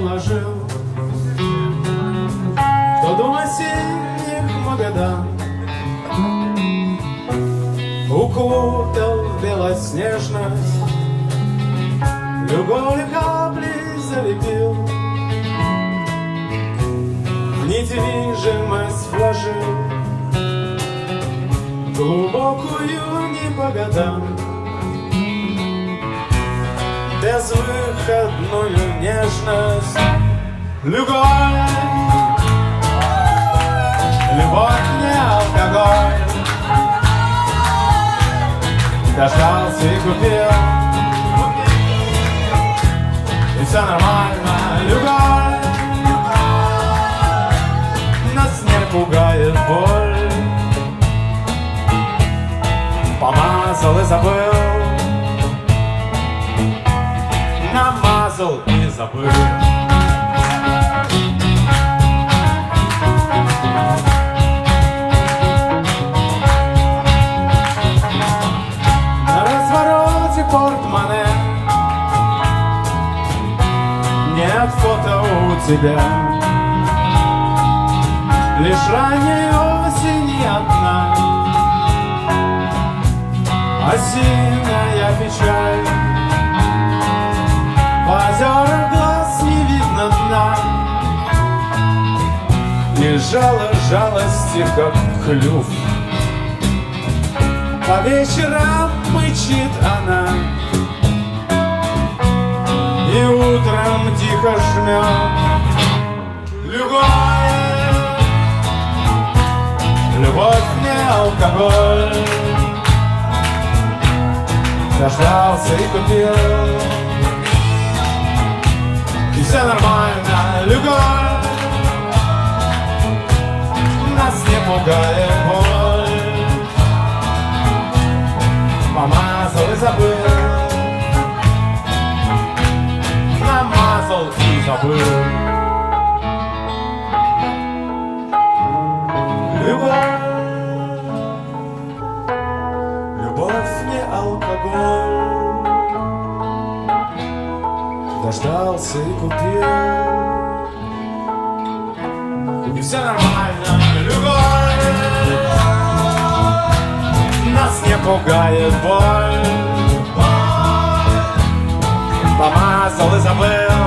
уложил тот дом осенних Магадан, укутал в белоснежность, любовь капли залепил, в недвижимость вложил, глубокую не по годам, безвыходную нежность. Любовь, любовь не алкоголь, дождался и купил, и все нормально. Любовь нас не пугает боль, помазал и забыл, намазал и забыл. На развороте портмоне нет фото у тебя, лишь ранней осени одна осенняя печаль. В озерах глаз не видно дна, и жало жалости, как клюв. По вечерам мычит она, и утром тихо жмет. Любовь, любовь не алкоголь, дождался и купил, и все нормально. Любовь нас не пугает боль, помазал и забыл, намазал и забыл. Любовь, любовь не алкоголь, дождался и купил, и все нормально. Любовь нас не пугает боль, помазал и забыл,